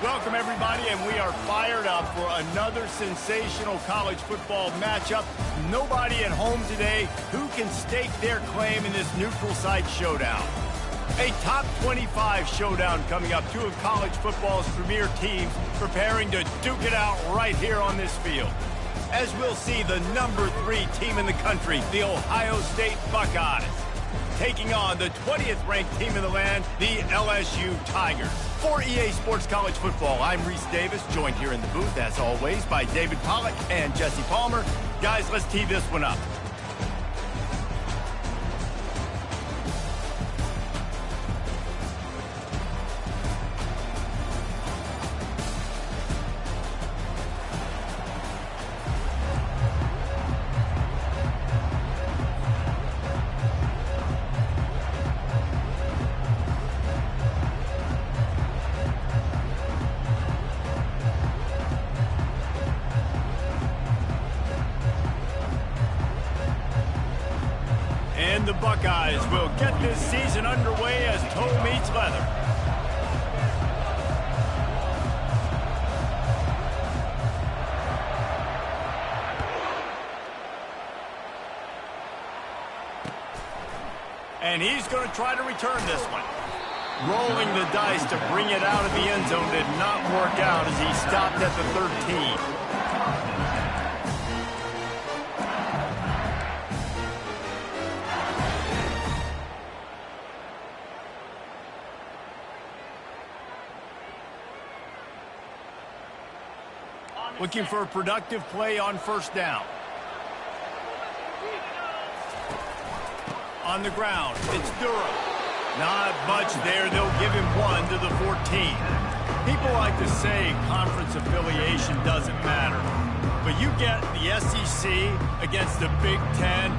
Welcome, everybody, and we are fired up for another sensational college football matchup. Nobody at home today who can stake their claim in this neutral site showdown. A top 25 showdown coming up. Two of college football's premier teams preparing to duke it out right here on this field. As we'll see, the number 3 team in the country, the Ohio State Buckeyes, taking on the 20th ranked team in the land, the LSU Tigers. For EA Sports College Football, I'm Reese Davis, joined here in the booth, as always, by David Pollack and Jesse Palmer. Guys, let's tee this one up. And the Buckeyes will get this season underway as toe meets leather. And he's going to try to return this one. Rolling the dice to bring it out of the end zone did not work out as he stopped at the 13. Looking for a productive play on first down. On the ground, it's Durham. Not much there. They'll give him 1 to the 14. People like to say conference affiliation doesn't matter. But you get the SEC against the Big Ten,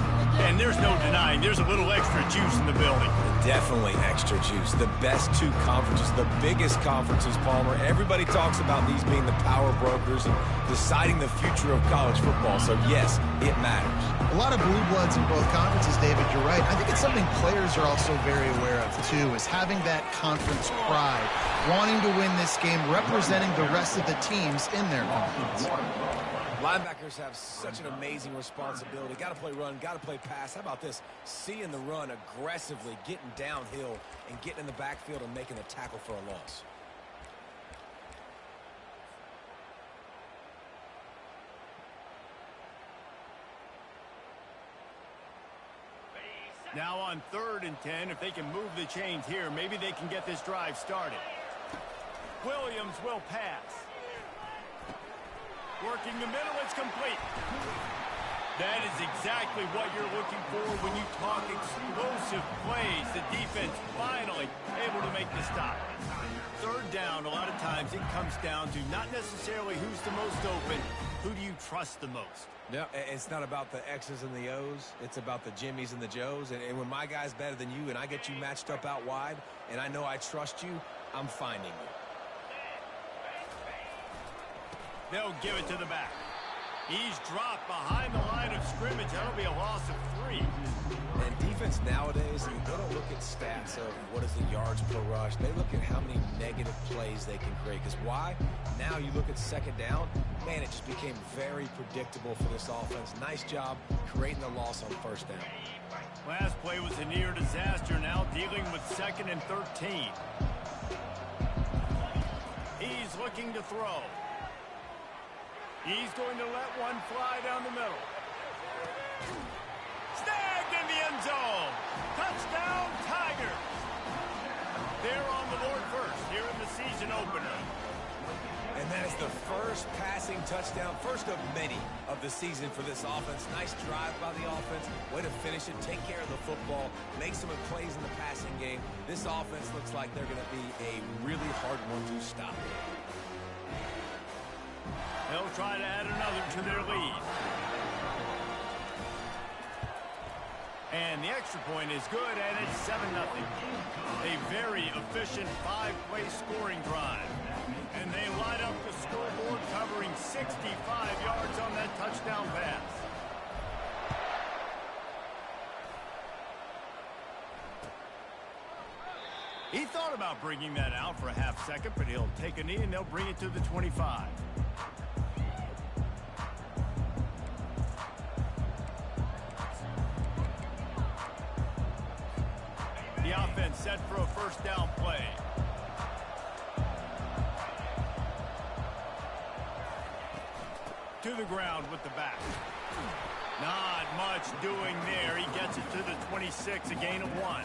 and there's no denying there's a little extra juice in the building. Definitely extra juice. The best 2 conferences, the biggest conferences, Palmer. Everybody talks about these being the power brokers and deciding the future of college football. So, yes, it matters. A lot of blue bloods in both conferences, David. You're right. I think it's something players are also very aware of, too, is having that conference pride, wanting to win this game, representing the rest of the teams in their conference. Linebackers have such an amazing responsibility. Got to play run, got to play pass. How about this? Seeing the run aggressively, getting downhill, and getting in the backfield and making a tackle for a loss. Now on 3rd and 10, if they can move the chains here, maybe they can get this drive started. Williams will pass. Working the middle, it's complete. That is exactly what you're looking for when you talk explosive plays. The defense finally able to make the stop. 3rd down, a lot of times it comes down to not necessarily who's the most open, who do you trust the most? Yeah, it's not about the X's and the O's. It's about the Jimmies and the Joes. And when my guy's better than you and I get you matched up out wide and I know I trust you, I'm finding you. They'll give it to the back. He's dropped behind the line of scrimmage. That'll be a loss of 3. And defense nowadays, they don't look at stats of what is the yards per rush. They look at how many negative plays they can create. Because why? Now you look at 2nd down, man, it just became very predictable for this offense. Nice job creating the loss on 1st down. Last play was a near disaster. Now dealing with 2nd and 13. He's looking to throw. He's going to let one fly down the middle. Snagged in the end zone. Touchdown, Tigers. They're on the board first here in the season opener. And that is the first passing touchdown, first of many of the season for this offense. Nice drive by the offense. Way to finish it, take care of the football, make some plays in the passing game. This offense looks like they're going to be a really hard one to stop. They'll try to add another to their lead. And the extra point is good, and it's 7-0. A very efficient 5-play scoring drive. And they light up the scoreboard, covering 65 yards on that touchdown pass. He thought about bringing that out for a half second, but he'll take a knee and they'll bring it to the 25. The offense set for a first down play. To the ground with the back. Not much doing there. He gets it to the 26, a gain of 1.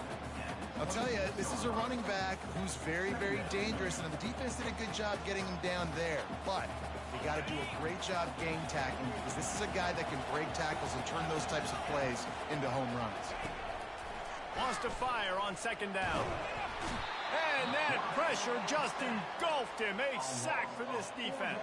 I'll tell you, this is a running back who's very, very dangerous, and the defense did a good job getting him down there. But they got to do a great job game tackling, because this is a guy that can break tackles and turn those types of plays into home runs. Wants to fire on second down. And that pressure just engulfed him. A sack for this defense.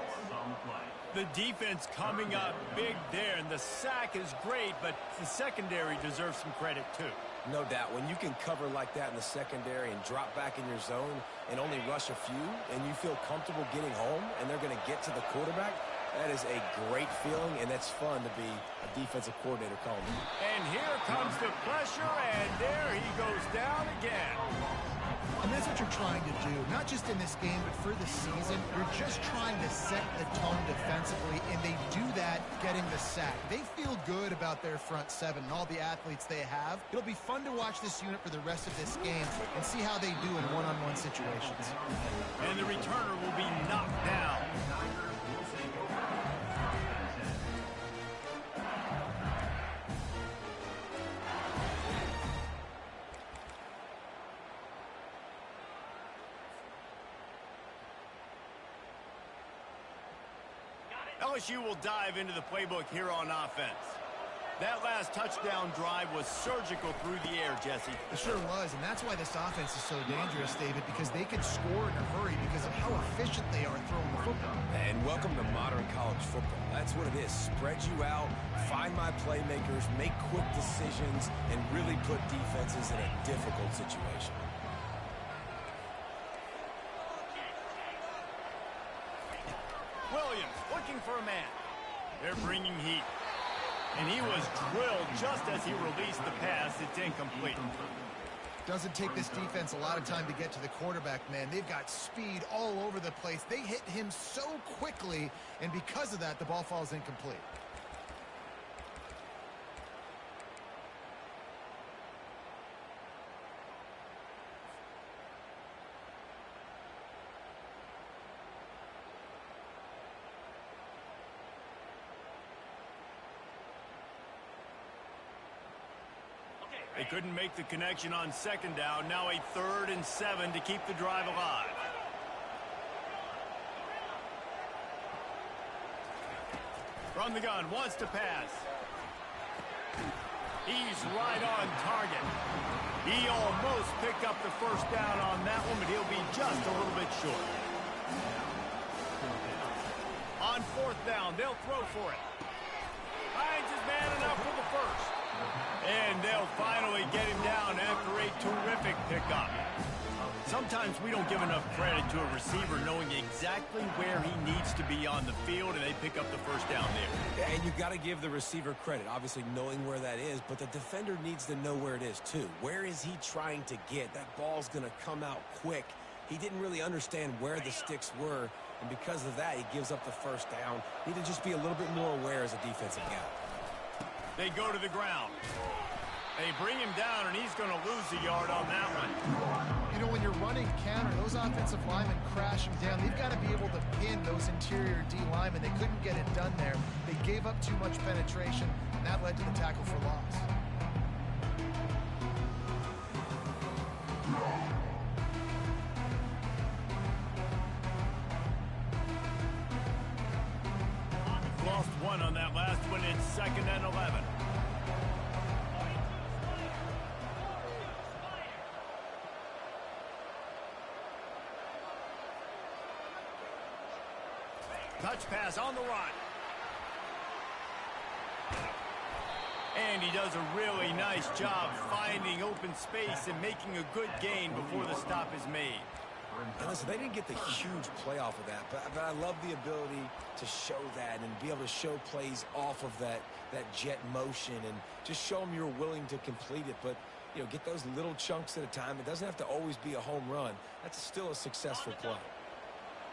The defense coming up big there, and the sack is great, but the secondary deserves some credit too. No doubt. When you can cover like that in the secondary and drop back in your zone and only rush a few, and you feel comfortable getting home, and they're going to get to the quarterback, that is a great feeling, and that's fun to be a defensive coordinator calling. And here comes the pressure, and there he goes down again. And that's what you're trying to do, not just in this game, but for the season. You're just trying to set the tone defensively, and they do that getting the sack. They feel good about their front seven and all the athletes they have. It'll be fun to watch this unit for the rest of this game and see how they do in one-on-one situations. And the returner will be knocked down. LSU will dive into the playbook here on offense. That last touchdown drive was surgical through the air, Jesse. It sure was, and that's why this offense is so dangerous, David, because they can score in a hurry because of how efficient they are throwing the football. And welcome to modern college football. That's what it is. Spread you out, find my playmakers, make quick decisions, and really put defenses in a difficult situation. Williams looking for a man. They're bringing heat. And he was drilled just as he released the pass. It's incomplete. Doesn't take this defense a lot of time to get to the quarterback, man. They've got speed all over the place. They hit him so quickly, and because of that, the ball falls incomplete. They couldn't make the connection on second down. Now a 3rd and 7 to keep the drive alive. From the gun, wants to pass. He's right on target. He almost picked up the first down on that one, but he'll be just a little bit short. On 4th down, they'll throw for it. Finds his man enough for the first. And they'll finally get him down after a terrific pickup. Sometimes we don't give enough credit to a receiver knowing exactly where he needs to be on the field, and they pick up the first down there. Yeah, and you got to give the receiver credit, obviously knowing where that is, but the defender needs to know where it is too. Where is he trying to get? That ball's going to come out quick. He didn't really understand where the sticks were, and because of that, he gives up the first down. Need to just be a little bit more aware as a defensive guy. They go to the ground. They bring him down, and he's going to lose a yard on that one. You know, when you're running counter, those offensive linemen crash him down. They've got to be able to pin those interior D linemen. They couldn't get it done there. They gave up too much penetration, and that led to the tackle for loss. Lost one on that last one. It's 2nd and 11. Touch pass on the run. And he does a really nice job finding open space and making a good gain before the stop is made. And listen, they didn't get the huge play off of that, but I love the ability to show that and be able to show plays off of that jet motion and just show them you're willing to complete it. But, you know, get those little chunks at a time. It doesn't have to always be a home run. That's still a successful play.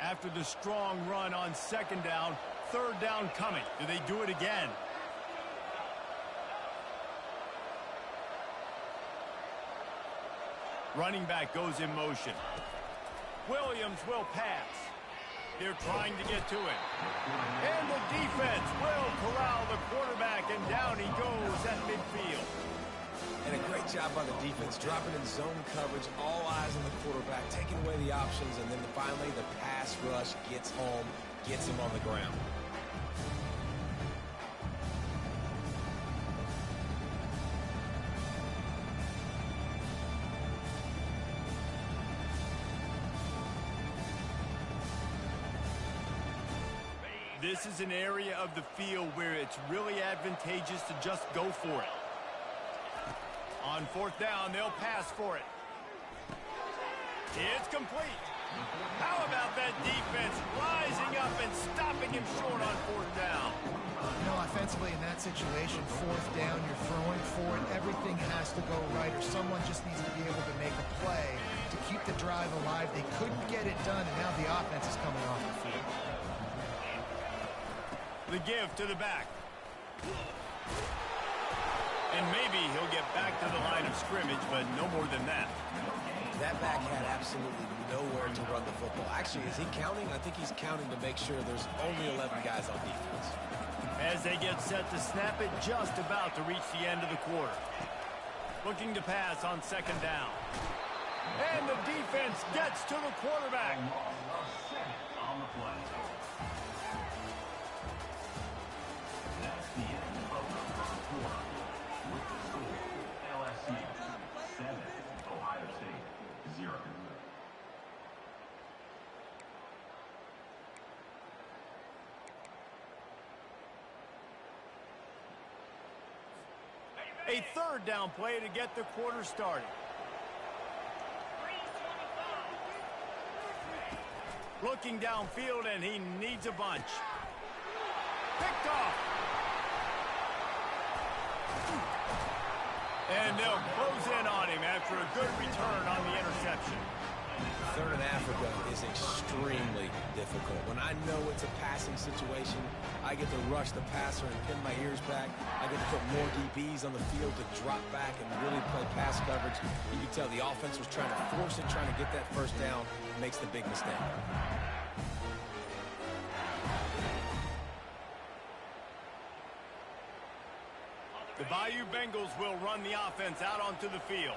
After the strong run on second down, third down coming. Do they do it again? Running back goes in motion. Williams will pass. They're trying to get to it. And the defense will corral the quarterback, and down he goes at midfield. And a great job by the defense, dropping in zone coverage, all eyes on the quarterback, taking away the options, and then finally the pass rush gets home, gets him on the ground. This is an area of the field where it's really advantageous to just go for it. On fourth down, they'll pass for it. It's complete. How about that defense rising up and stopping him short on fourth down? You know, offensively in that situation, fourth down, you're throwing for it. Everything has to go right, or someone just needs to be able to make a play to keep the drive alive. They couldn't get it done, and now the offense is coming off the field. The give to the back. And maybe he'll get back to the line of scrimmage, but no more than that. That back had absolutely nowhere to run the football. Actually, is he counting? I think he's counting to make sure there's only 11 guys on defense. As they get set to snap it, just about to reach the end of the quarter. Looking to pass on second down. And the defense gets to the quarterback. On the play. That's the end of the first quarter. With the score, LSU 7, Ohio State 0. A third down play to get the quarter started. Looking downfield, and he needs a bunch. Picked off. And they'll close in on him after a good return on the interception. Third in Africa is extremely difficult. When I know it's a passing situation, I get to rush the passer and pin my ears back. I get to put more DBs on the field to drop back and really play pass coverage. You can tell the offense was trying to force it, trying to get that first down, makes the big mistake. The Bayou Bengals will run the offense out onto the field.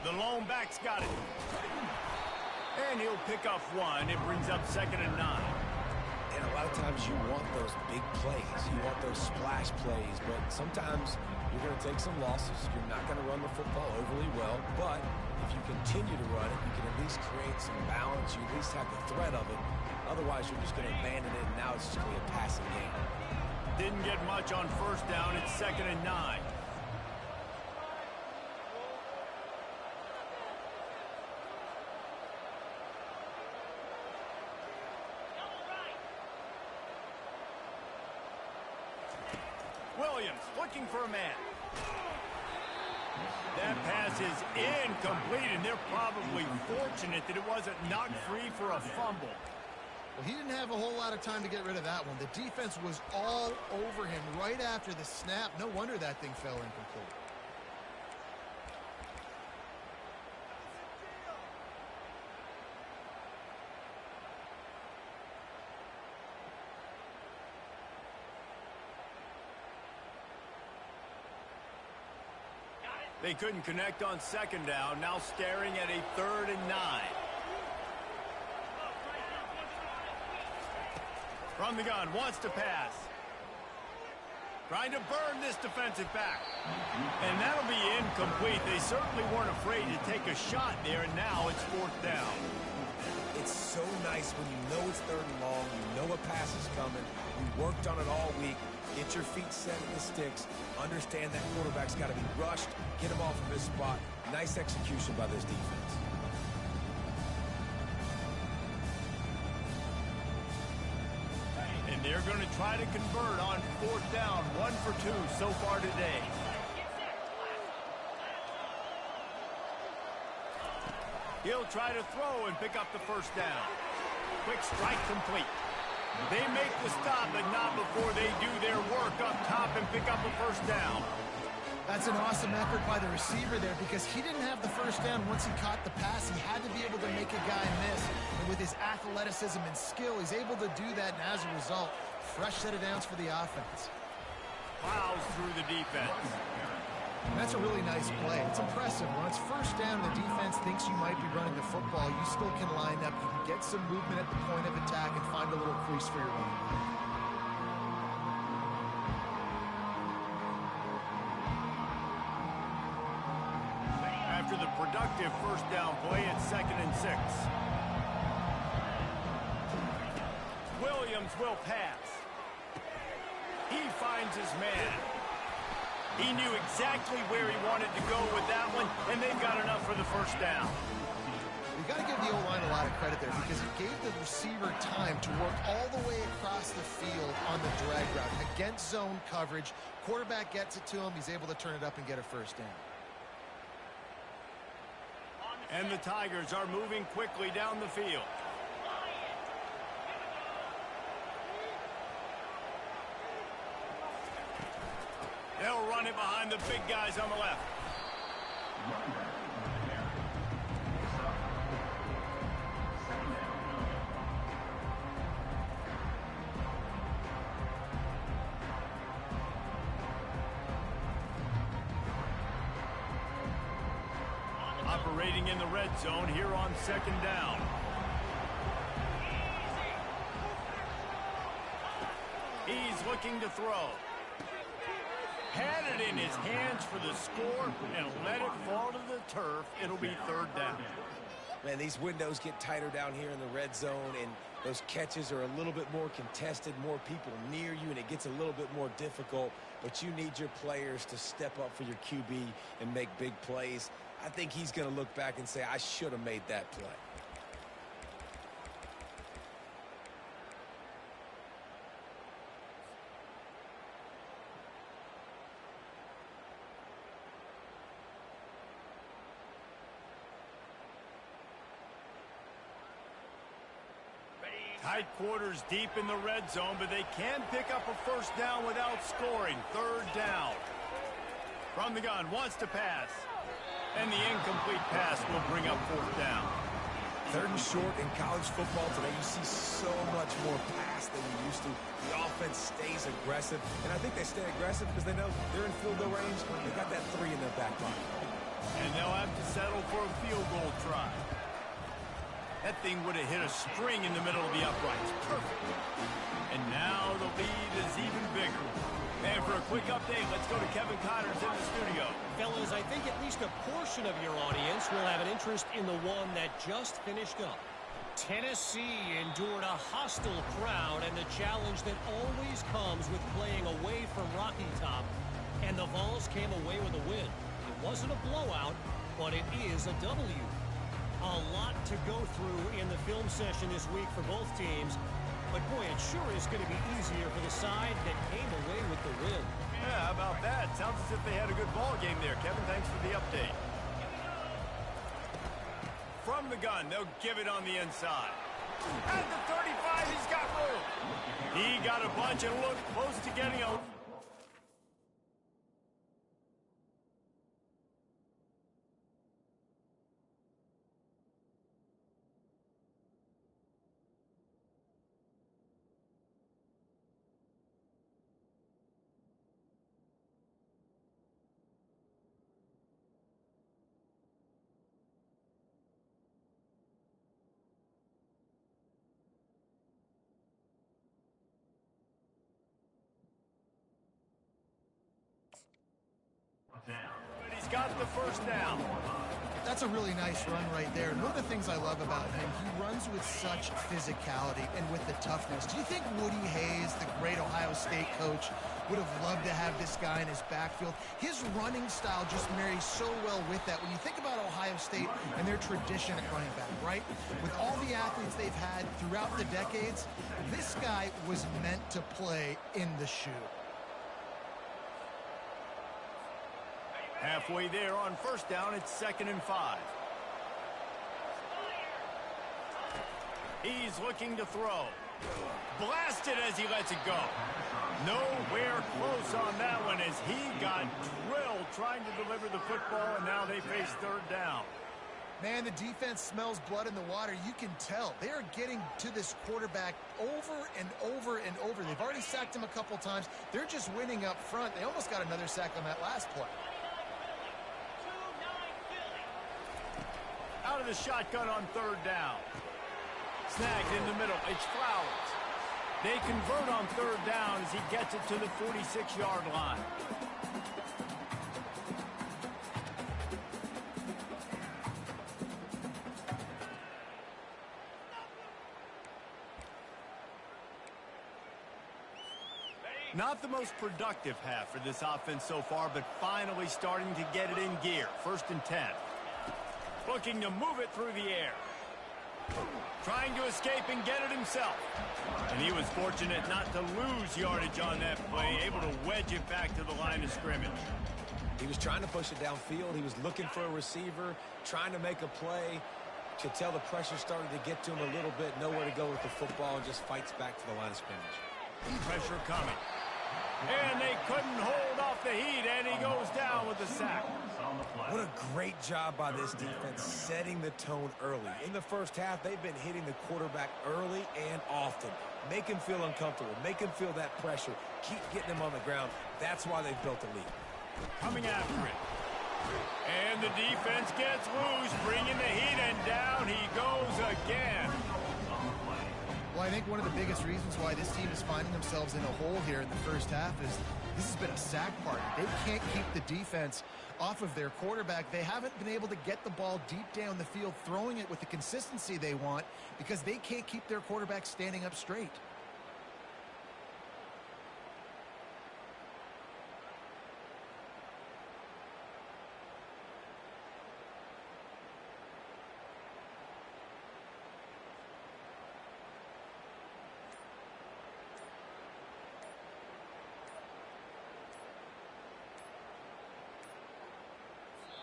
The lone back's got it. And he'll pick up one. It brings up 2nd and 9. And a lot of times you want those big plays. You want those splash plays. But sometimes you're going to take some losses. You're not going to run the football overly well. But if you continue to run it, you can at least create some balance. You at least have the threat of it. Otherwise, you're just going to abandon it, and now it's just going to be a passing game. Didn't get much on first down. It's 2nd and 9. Williams looking for a man. That pass is incomplete, and they're probably fortunate that it wasn't knocked free for a fumble. Well, he didn't have a whole lot of time to get rid of that one. The defense was all over him right after the snap. No wonder that thing fell incomplete. They couldn't connect on second down. Now staring at a 3rd and 9. From the gun, wants to pass. Trying to burn this defensive back. And that'll be incomplete. They certainly weren't afraid to take a shot there, and now it's 4th down. It's so nice when you know it's 3rd and long, you know a pass is coming, We worked on it all week. Get your feet set at the sticks. Understand that quarterback's got to be rushed. Get him off of his spot. Nice execution by this defense. And they're going to try to convert on 4th down. 1 for 2 so far today. He'll try to throw and pick up the 1st down. Quick strike complete. They make the stop, but not before they do their work up top and pick up a 1st down. That's an awesome effort by the receiver there because he didn't have the 1st down once he caught the pass. He had to be able to make a guy miss. And with his athleticism and skill, he's able to do that, and as a result, fresh set of downs for the offense. Plows through the defense. That's a really nice play. It's impressive. When it's 1st down, the defense thinks you might be running the football. You still can line up. You can get some movement at the point of attack and find a little crease for your running back. After the productive 1st down play, it's 2nd and 6. Williams will pass. He finds his man. He knew exactly where he wanted to go with that one, and they've got enough for the 1st down. You've got to give the O-line a lot of credit there because it gave the receiver time to work all the way across the field on the drag route. Against zone coverage, quarterback gets it to him. He's able to turn it up and get a 1st down. And the Tigers are moving quickly down the field. They'll run it behind the big guys on the left. Operating in the red zone here on 2nd down. He's looking to throw. Had it in his hands for the score and let it fall to the turf. It'll be 3rd down. Man, these windows get tighter down here in the red zone, and those catches are a little bit more contested, more people near you, and it gets a little bit more difficult. But you need your players to step up for your QB and make big plays. I think he's going to look back and say, I should have made that play. Tight quarters deep in the red zone, but they can pick up a 1st down without scoring. 3rd down. From the gun, wants to pass. And the incomplete pass will bring up 4th down. 3rd and short in college football today. You see so much more pass than you used to. The offense stays aggressive, and I think they stay aggressive because they know they're in field goal range. They got that 3 in their back pocket. And they'll have to settle for a field goal try. That thing would have hit a string in the middle of the uprights. Perfect. And now the lead is even bigger. And for a quick update, let's go to Kevin Connors in the studio. Fellas, I think at least a portion of your audience will have an interest in the one that just finished up. Tennessee endured a hostile crowd and the challenge that always comes with playing away from Rocky Top. And the Vols came away with a win. It wasn't a blowout, but it is a W. A lot to go through in the film session this week for both teams. But, boy, it sure is going to be easier for the side that came away with the win. Yeah, how about that? Sounds as if they had a good ball game there. Kevin, thanks for the update. From the gun, they'll give it on the inside. At the 35, he's got room. He got a bunch and looked close to getting a... But he's got the 1st down. That's a really nice run right there. And one of the things I love about him, he runs with such physicality and with the toughness. Do you think Woody Hayes, the great Ohio State coach, would have loved to have this guy in his backfield? His running style just marries so well with that. When you think about Ohio State and their tradition at running back, right? With all the athletes they've had throughout the decades, this guy was meant to play in the shoe. Halfway there on first down, it's 2nd and 5. He's looking to throw. Blasted as he lets it go. Nowhere close on that one as he got drilled trying to deliver the football, and now they face 3rd down. Man, the defense smells blood in the water. You can tell. They are getting to this quarterback over and over and over. They've already sacked him a couple times. They're just winning up front. They almost got another sack on that last play. Out of the shotgun on 3rd down. Snagged in the middle. It's Flowers. They convert on 3rd down as he gets it to the 46-yard line. Not the most productive half for this offense so far, but finally starting to get it in gear. 1st and 10. Looking to move it through the air. Trying to escape and get it himself. And he was fortunate not to lose yardage on that play, able to wedge it back to the line of scrimmage. He was trying to push it downfield. He was looking for a receiver, trying to make a play. Could tell the pressure started to get to him a little bit. Nowhere to go with the football, and just fights back to the line of scrimmage. Pressure coming. And they couldn't hold off the heat, and he goes down with the sack. What a great job by this defense setting the tone early. In the first half, they've been hitting the quarterback early and often. Make him feel uncomfortable. Make him feel that pressure. Keep getting him on the ground. That's why they've built a lead. Coming after it. And the defense gets loose, bringing the heat, and down he goes again. Well, I think one of the biggest reasons why this team is finding themselves in a hole here in the first half is this has been a sack party. They can't keep the defense off of their quarterback. They haven't been able to get the ball deep down the field, throwing it with the consistency they want because they can't keep their quarterback standing up straight.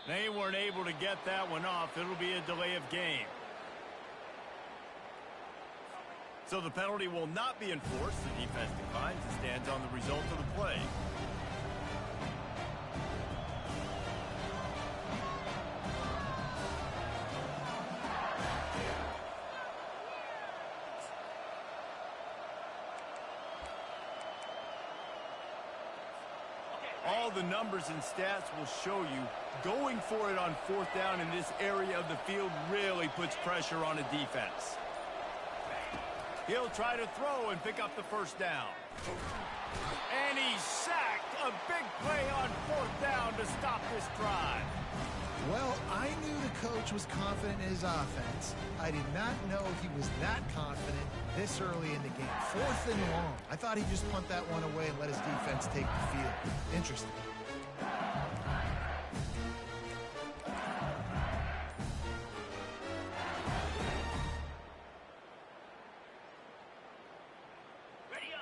They weren't able to get that one off. It'll be a delay of game. So the penalty will not be enforced. The defense declines and stands on the result of the play. All the numbers and stats will show you going for it on 4th down in this area of the field really puts pressure on a defense. He'll try to throw and pick up the 1st down. And he's sacked. A big play on 4th down to stop this drive. Well, I knew the coach was confident in his offense. I did not know he was that confident this early in the game. 4th and long. I thought he'd just punt that one away and let his defense take the field. Interesting.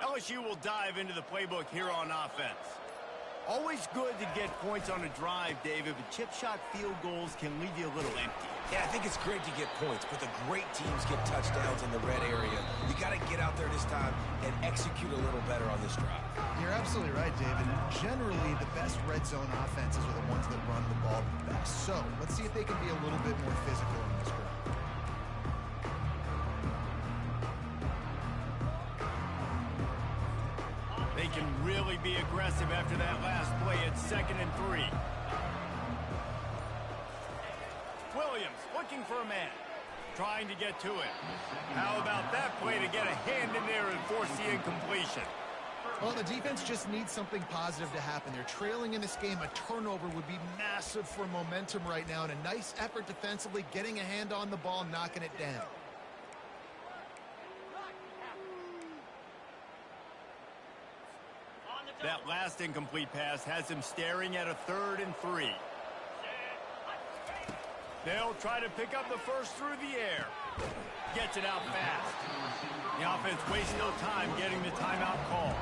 LSU will dive into the playbook here on offense. Always good to get points on a drive, David, but chip shot field goals can leave you a little empty. Yeah, I think it's great to get points, but the great teams get touchdowns in the red area. You got to get out there this time and execute a little better on this drive. You're absolutely right, David. Generally, the best red zone offenses are the ones that run the ball the best. So, let's see if they can be a little bit more physical in this drive. They can really be aggressive after that last play at 2nd and 3. Williams looking for a man. Trying to get to it. How about that play to get a hand in there and force the incompletion? Well, the defense just needs something positive to happen. They're trailing in this game. A turnover would be massive for momentum right now, and a nice effort defensively, getting a hand on the ball, knocking it down. That last incomplete pass has him staring at a 3rd and 3. They'll try to pick up the first through the air. Gets it out fast. The offense wastes no time getting the timeout call.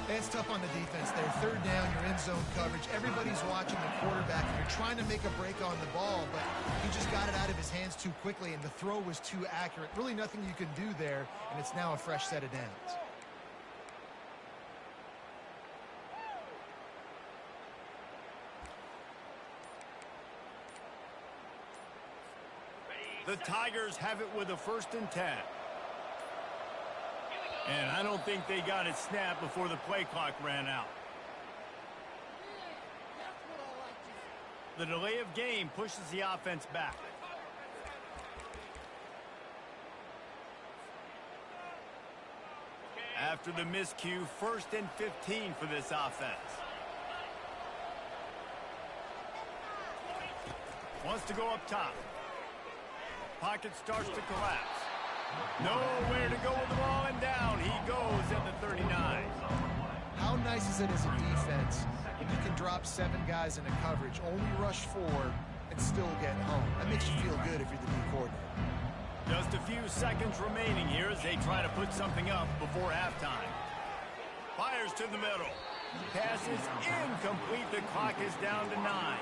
It's tough on the defense there. 3rd down, you're in zone coverage. Everybody's watching the quarterback. You're trying to make a break on the ball, but he just got it out of his hands too quickly, and the throw was too accurate. Really nothing you can do there, and it's now a fresh set of downs. The Tigers have it with a 1st and 10. And I don't think they got it snapped before the play clock ran out. The delay of game pushes the offense back. After the miscue, 1st and 15 for this offense. Wants to go up top. Pocket starts to collapse. Nowhere to go with the ball, and down he goes at the 39. How nice is it as a defense when you can drop 7 guys into coverage, only rush 4, and still get home? That makes you feel good if you're the D coordinator. Just a few seconds remaining here as they try to put something up before halftime. Fires to the middle. Pass is incomplete. The clock is down to 9.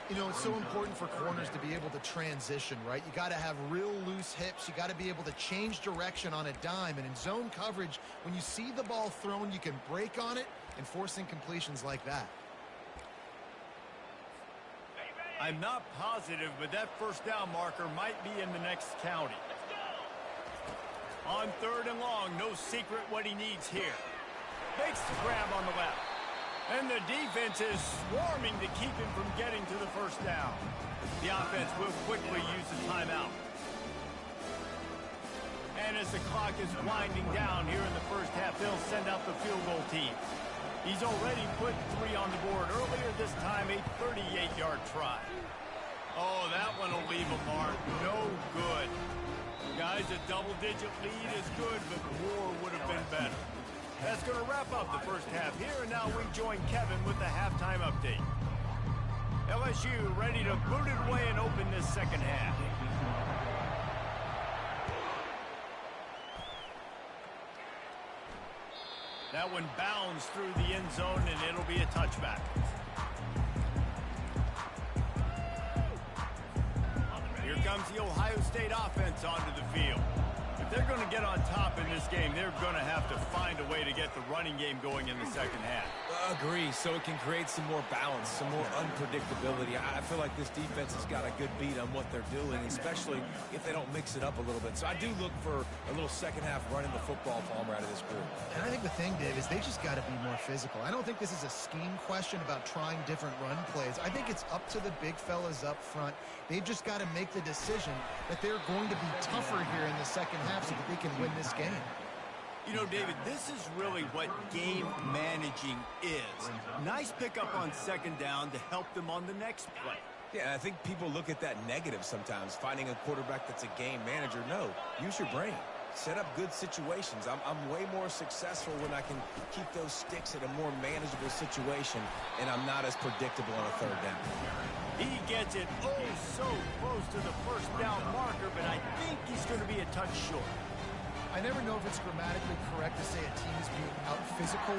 You know, it's so important for corners to be able to transition, right? You got to have real loose hips. You got to be able to change direction on a dime. And in zone coverage, when you see the ball thrown, you can break on it and force incompletions like that. I'm not positive, but that 1st down marker might be in the next county. On 3rd and long, no secret what he needs here. Makes the grab on the left. And the defense is swarming to keep him from getting to the 1st down. The offense will quickly use the timeout. And as the clock is winding down here in the 1st half, they'll send out the field goal team. He's already put 3 on the board. Earlier this time, a 38-yard try. Oh, that one will leave a mark. No good. Guys, a double-digit lead is good, but more would have been better. That's going to wrap up the 1st half here, and now we join Kevin with the halftime update. LSU ready to boot it away and open this 2nd half. That one bounds through the end zone, and it'll be a touchback. Here comes the Ohio State offense onto the field. If they're going to get on top in this game, they're going to have to find a way to get the running game going in the 2nd half. Agree, so it can create some more balance, some more unpredictability. I feel like this defense has got a good beat on what they're doing, especially if they don't mix it up a little bit. So I do look for a little 2nd half running the football Palmer out of this group. And I think the thing, Dave, is they just got to be more physical. I don't think this is a scheme question about trying different run plays. I think it's up to the big fellas up front. They've just got to make the decision that they're going to be tougher here in the 2nd half so that they can win this game. You know, David, this is really what game managing is. Nice pickup on 2nd down to help them on the next play. Yeah, I think people look at that negative sometimes, finding a quarterback that's a game manager. No, use your brain. Set up good situations. I'm way more successful when I can keep those sticks at a more manageable situation, and I'm not as predictable on a 3rd down. He gets it so close to the 1st down marker, but I think he's going to be a touch short. I never know if it's grammatically correct to say a team is being out-physical